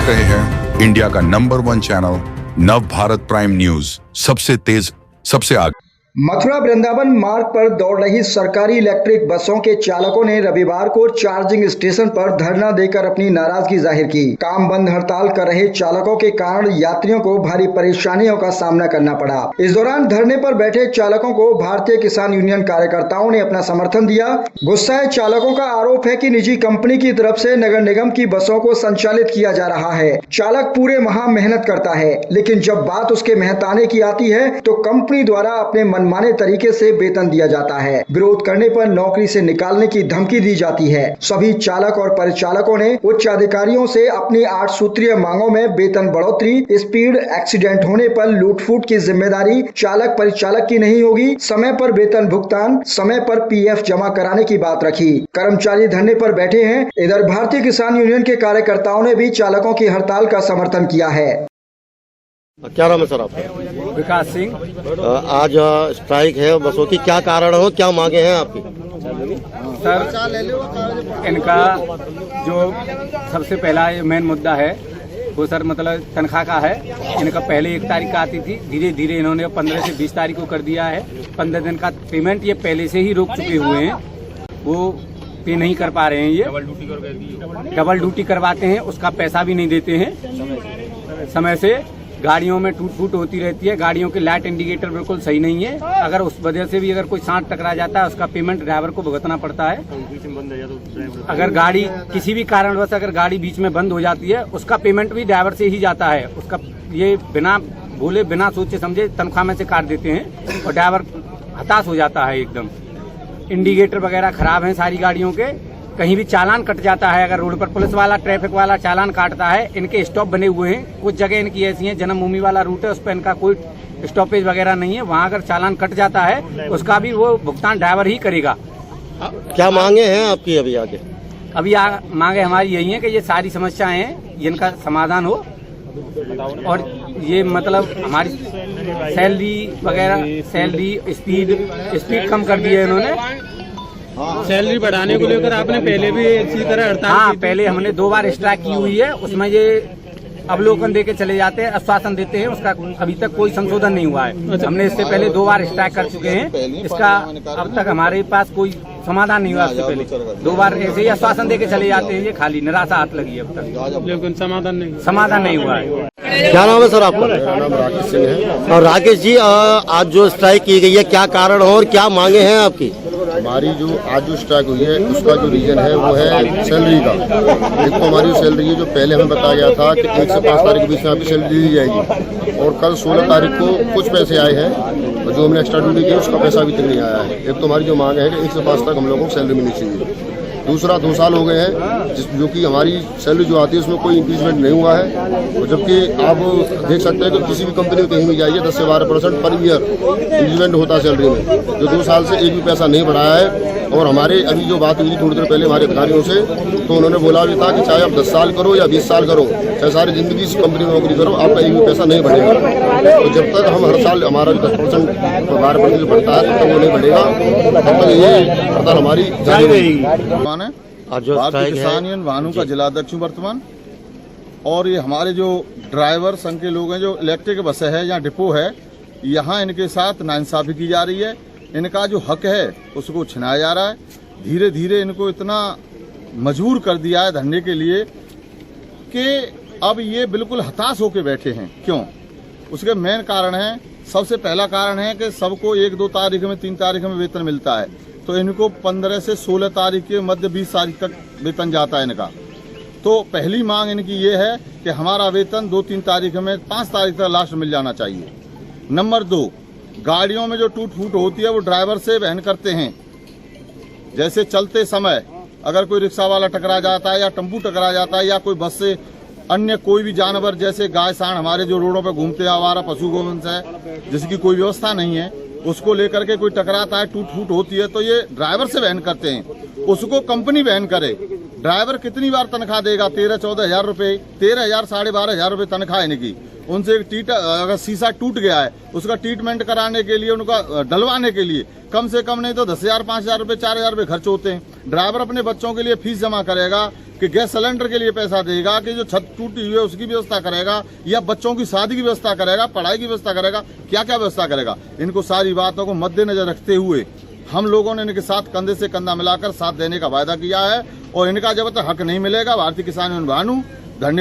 रहे हैं इंडिया का नंबर 1 चैनल नव भारत प्राइम न्यूज, सबसे तेज सबसे आगे। मथुरा वृंदावन मार्ग पर दौड़ रही सरकारी इलेक्ट्रिक बसों के चालकों ने रविवार को चार्जिंग स्टेशन पर धरना देकर अपनी नाराजगी जाहिर की। काम बंद हड़ताल कर रहे चालकों के कारण यात्रियों को भारी परेशानियों का सामना करना पड़ा। इस दौरान धरने पर बैठे चालकों को भारतीय किसान यूनियन कार्यकर्ताओं ने अपना समर्थन दिया। गुस्साए चालकों का आरोप है कि निजी कंपनी की तरफ से नगर निगम की बसों को संचालित किया जा रहा है। चालक पूरे माह मेहनत करता है, लेकिन जब बात उसके मेहनताने की आती है तो कंपनी द्वारा अपने मनमाने तरीके से वेतन दिया जाता है। विरोध करने पर नौकरी से निकालने की धमकी दी जाती है। सभी चालक और परिचालकों ने उच्च अधिकारियों से अपनी 8 सूत्रीय मांगों में वेतन बढ़ोतरी, स्पीड, एक्सीडेंट होने पर लूटफूट की जिम्मेदारी चालक परिचालक की नहीं होगी, समय पर वेतन भुगतान, समय पर पीएफ जमा कराने की बात रखी। कर्मचारी धरने पर बैठे हैं। इधर भारतीय किसान यूनियन के कार्यकर्ताओं ने भी चालकों की हड़ताल का समर्थन किया है। क्या नाम है सर आपका? विकास सिंह। आज स्ट्राइक है बसों की, क्या कारण हो, क्या मांगे हैं आपकी? सर, इनका जो सबसे पहला मेन मुद्दा है वो सर मतलब तनख्वाह का है। इनका पहले 1 तारीख का आती थी, धीरे धीरे इन्होंने 15 से 20 तारीख को कर दिया है। 15 दिन का पेमेंट ये पहले से ही रोक चुके हुए हैं, वो पे नहीं कर पा रहे हैं। ये डबल ड्यूटी करवाते हैं, उसका पैसा भी नहीं देते हैं समय से। गाड़ियों में टूट फूट होती रहती है, गाड़ियों के लाइट इंडिकेटर बिल्कुल सही नहीं है। अगर उस वजह से भी अगर कोई साथ टकरा जाता है उसका पेमेंट ड्राइवर को भुगतना पड़ता है। अगर गाड़ी किसी भी कारणवश अगर गाड़ी बीच में बंद हो जाती है उसका पेमेंट भी ड्राइवर से ही जाता है। उसका ये बिना बोले बिना सोचे समझे तनख्वाह में से काट देते हैं और ड्राइवर हताश हो जाता है एकदम। इंडिकेटर वगैरह खराब हैं सारी गाड़ियों के, कहीं भी चालान कट जाता है। अगर रोड पर पुलिस वाला ट्रैफिक वाला चालान काटता है, इनके स्टॉप बने हुए हैं। कुछ जगह इनकी ऐसी हैं, जन्मभूमि वाला रूट है, उस पर इनका कोई स्टॉपेज वगैरह नहीं है। वहाँ अगर चालान कट जाता है उसका भी वो भुगतान ड्राइवर ही करेगा। क्या मांगे हैं आपकी अभी आगे? अभी मांगे हमारी यही है कि ये सारी समस्याएं हैं, इनका समाधान हो और ये मतलब हमारी सैलरी वगैरह, सैलरी स्पीड कम कर दी है इन्होंने। सैलरी बढ़ाने को लेकर आपने पहले भी इसी तरह हड़ताल हाँ, पहले हमने 2 बार स्ट्राइक की हुई है। उसमें ये अवलोकन देके चले जाते हैं, आश्वासन देते हैं, उसका अभी तक कोई संशोधन नहीं हुआ है। अच्छा। हमने इससे पहले 2 बार स्ट्राइक कर चुके हैं, इसका अब तक हमारे पास कोई समाधान नहीं हुआ। इससे पहले 2 बार ऐसे ही आश्वासन देके चले जाते हैं, ये खाली निराशा हाथ लगी है, अब तक लेकिन समाधान नहीं हुआ है। क्या नाम है सर आपका? मेरा नाम राकेश सिंह है। और राकेश जी, आज जो स्ट्राइक की गई है क्या कारण हो और क्या मांगे हैं आपकी? हमारी जो आज जो स्ट्राइक हुई है उसका जो रीजन है वो है सैलरी का। एक तो हमारी सैलरी है जो पहले हमें बताया गया था कि 1 से 5 तारीख के बीच में आपकी सैलरी दी जाएगी, और कल 16 तारीख को कुछ पैसे आए हैं और जो हमने एक्स्ट्रा ड्यूटी की उसका पैसा अभी तक नहीं आया है। एक तो हमारी जो मांग है कि 1 से 5 तक हम लोगों को सैलरी मिलनी चाहिए। दूसरा 2 साल हो गए हैं जो कि हमारी सैलरी जो आती है उसमें कोई इंक्रीजमेंट नहीं हुआ है, और जबकि आप देख सकते हैं कि किसी भी कंपनी में कहीं भी जाइए 10 से 12% पर ईयर इंक्रीजमेंट होता है सैलरी में, जो 2 साल से एक भी पैसा नहीं बढ़ाया है। और हमारे अभी जो बात हुई थोड़ी देर पहले हमारे अधिकारियों से, तो उन्होंने बोला भी था कि चाहे आप 10 साल करो या 20 साल करो, चाहे सारी जिंदगी इस कंपनी में नौकरी करो, आपका एक भी पैसा नहीं बढ़ेगा। तो जब तक हम हर साल हमारा जो 10% 12% बढ़ता है तब तक वो नहीं बढ़ेगा, तब तक ये हड़ताल हमारी जारी रहेगी। भारतीय किसान यूनियन वाहनों का जिलाध्यक्ष वर्तमान, और ये हमारे जो ड्राइवर संघ के लोग हैं, जो इलेक्ट्रिक बसें है या डिपो है, यहाँ इनके साथ नाइंसाफी की जा रही है। इनका जो हक है उसको छिनाया जा रहा है। धीरे धीरे इनको इतना मजबूर कर दिया है धरने के लिए कि अब ये बिल्कुल हताश होकर बैठे हैं। क्यों? उसके मेन कारण है, सबसे पहला कारण है कि सबको 1-2 तारीख में 3 तारीख में वेतन मिलता है, तो इनको 15 से 16 तारीख के मध्य 20 तारीख तक वेतन जाता है इनका। तो पहली मांग इनकी ये है कि हमारा वेतन 2-3 तारीख में 5 तारीख तक लास्ट मिल जाना चाहिए। नंबर 2, गाड़ियों में जो टूट फूट होती है वो ड्राइवर से वहन करते हैं। जैसे चलते समय अगर कोई रिक्शा वाला टकरा जाता है या टेम्पू टकरा जाता है या कोई बस से अन्य कोई भी जानवर जैसे गाय सांड हमारे जो रोडों पर घूमते हैं, आवारा पशु गोवंश है जिसकी कोई व्यवस्था नहीं है, उसको लेकर के कोई टकराता है, टूट फूट होती है, तो ये ड्राइवर से वहन करते हैं। उसको कंपनी वहन करे। ड्राइवर कितनी बार तनख्वाह देगा? 13-14 हज़ार रुपये, 13,000 साढ़े 12,000 रुपये तनख्वाह इनकी। उनसे अगर शीशा टूट गया है उसका ट्रीटमेंट कराने के लिए, उनका डलवाने के लिए कम से कम नहीं तो 10,000 5,000 रुपये 4,000 रुपये खर्च होते हैं। ड्राइवर अपने बच्चों के लिए फीस जमा करेगा, कि गैस सिलेंडर के लिए पैसा देगा, कि जो छत टूटी हुई है उसकी व्यवस्था करेगा, या बच्चों की शादी की व्यवस्था करेगा, पढ़ाई की व्यवस्था करेगा, क्या क्या व्यवस्था करेगा। इनको सारी बातों को मद्देनजर रखते हुए हम लोगों ने इनके साथ कंधे से कंधा मिलाकर साथ देने का वायदा किया है, और इनका जब तक हक नहीं मिलेगा भारतीय किसान यूनियन भानु धरने